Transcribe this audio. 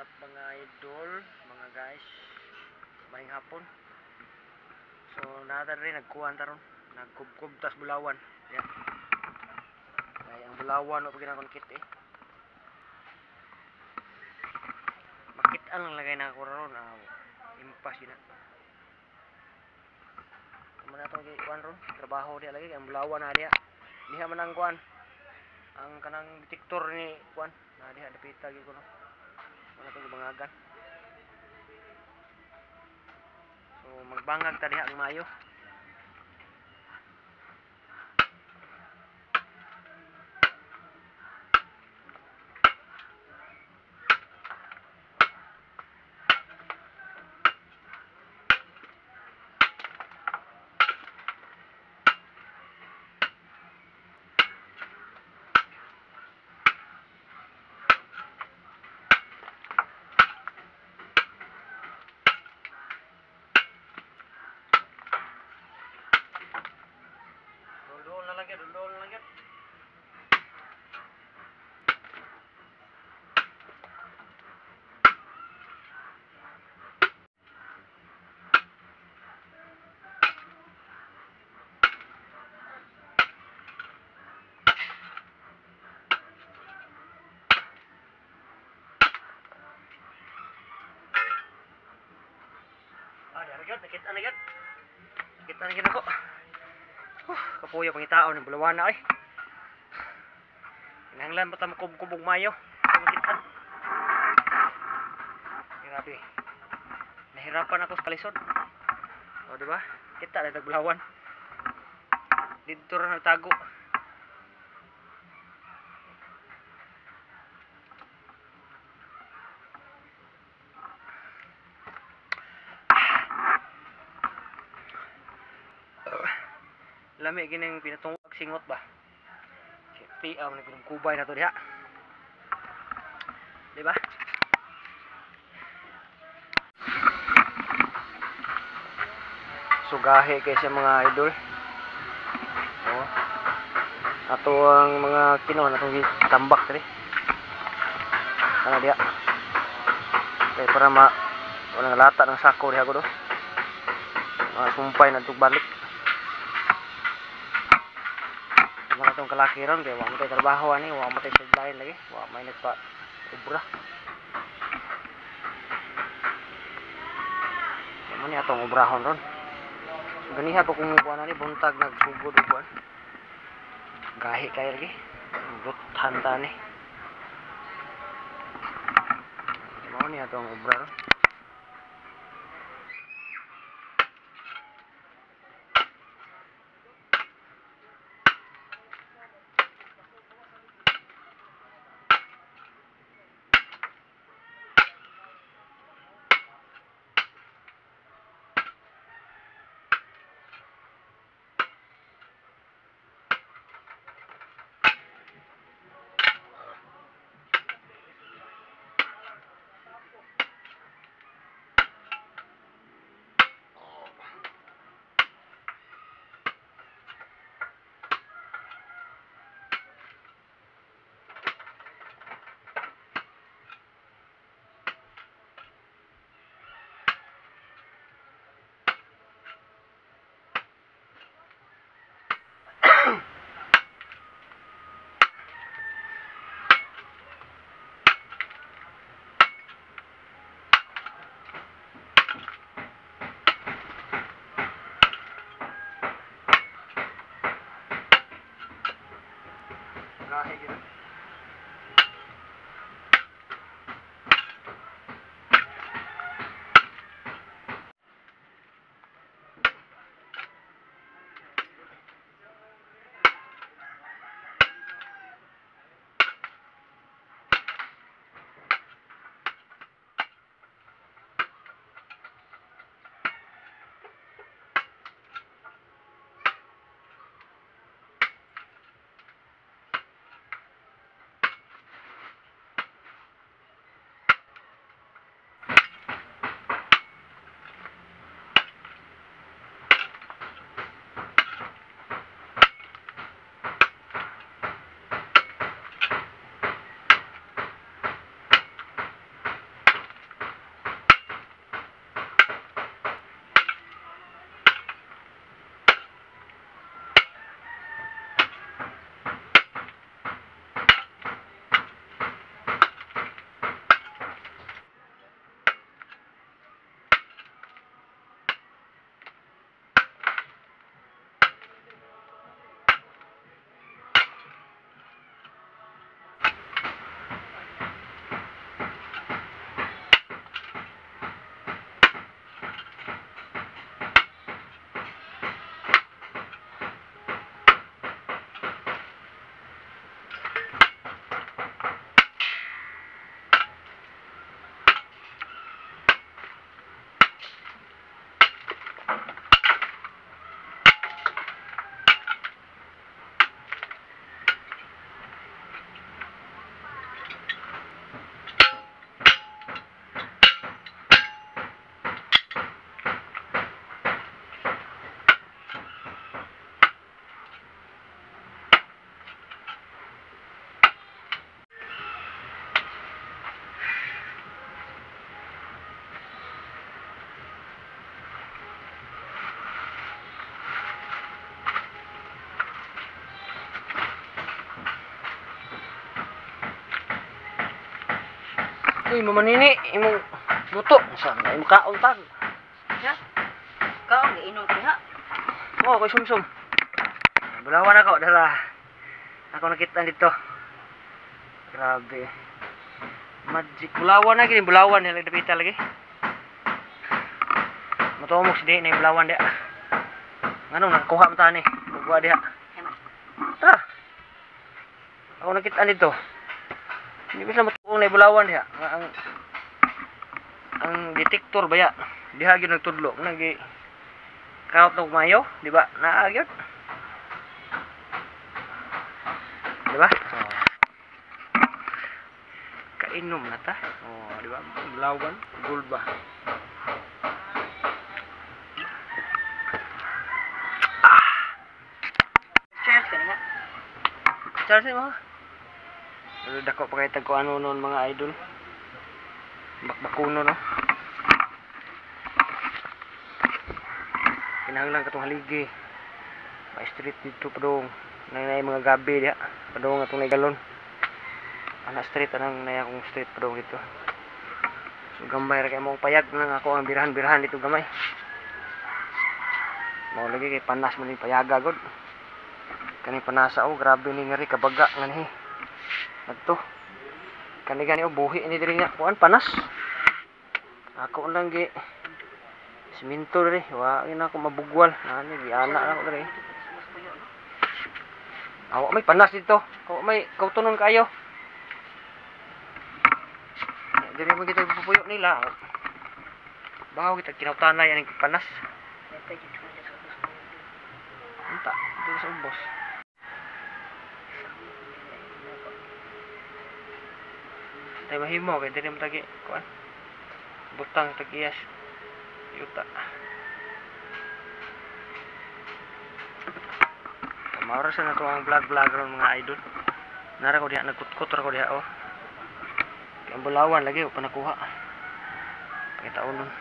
up mga idol, mga guys, maing hapon. So nata rin nagkuhan taron, nagkubkub tas bulawan. Yan. Kaya ang bulawan o ginakon-kit eh. Makit-an lang lagay na ako ron, impas yun na. Kamu na itong kuhan ron, trabaho dia lagi, ang bulawan na dia. Diha man ang kuhan, ang kanang detektor ni kuhan, na diha dapita gyud ko no. Ano itong bangagan. So magbangag ta diha ang mayo. Dul-dul na lang yan. Nakita na ako. Kapuyo pangitao ng bulawan na ay. Kinahanglan pa ta makubkubog mayo. Pangkitan. Grabe. Nahirapan ako sa kalisod. O diba? Kita na tagbulawan. Dito ra nagtago. Lami gining pinatungog singot ba. Tiaw na ginong kubay na to diha. Di ba? Sugahe kay sa mga idol. Oh. Ato ang mga kinuha natong tambak diri. Ana diha. Kay para walang lata ng sako diha ko do. Sumpay na tug balik. Mga itong kalaki ron, kaya wala mo tayo trabaho ani, wala mo tayo sidlain lagi, wala may nagpa ubra. Ano niya itong ubrahon ron. So ganiha po kung buwan ani, buntag nagsugod ubuan. Gahi kayo lagi, buthan ta ni. Ano niya itong ubra ron. Gahi gitu. Uy, mamanini, imong luto. Saan na imong kaon tag? Ya. Kau giinom ko ha. Oo, ko'y sumsum. Bulawan ako, dala. Ako nakita dito. Grabe. Magic. Bulawan na, gini. Bulawan nila dapita lagi. Matumok si di na yung bulawan dia. Ano, nakakuha mo tahan eh. Bugwa dia. Tara. Ako nakita dito. Hindi bisa matuong na yung bulawan dia. Ang detektor ba ya? Diha gyud nagtudlo. Nagi count ng mayo, di ba? Naagyod. Di ba? Oh. Kainom na ta. Oh, di ba? Bulawan, gold ba? Cheers ka nga. Charge mo. Pero dako pa kay tag ko ano noon mga idol. Bakbakuno no. Kinahanglan katong haligi. Ma-street dito padong. Nay mga gabi diha. Padong atong galon. Ana street anang nay akong street padong dito. So gamay ra kay mong payag nang ako ang birahan-birahan dito gamay. Mao lagi kay panas man ni payaga god. Kani panasa oh grabe ni ngari kabaga ngani. Adto. Kani gani oh buhi ni diri nga kuan panas. Ako lang gi siminto diri, wa ina ako mabugwal. Ani giana na ako diri. Awa may panas dito. Awa may kautunon kayo. Diri mo kita pupuyo nila. Bahaw kita kinautanay ani panas. Unta, dito sa ubos. Tay mahimo kay diri mo tagi kuan. Butang tagiyas yuta. Maura sa na to ang vlog ron mga idol. Nara ko diha nagkutkot ra ko diha oh. Kay ang bulawan lagi pa nakuha. Pakitaon nun.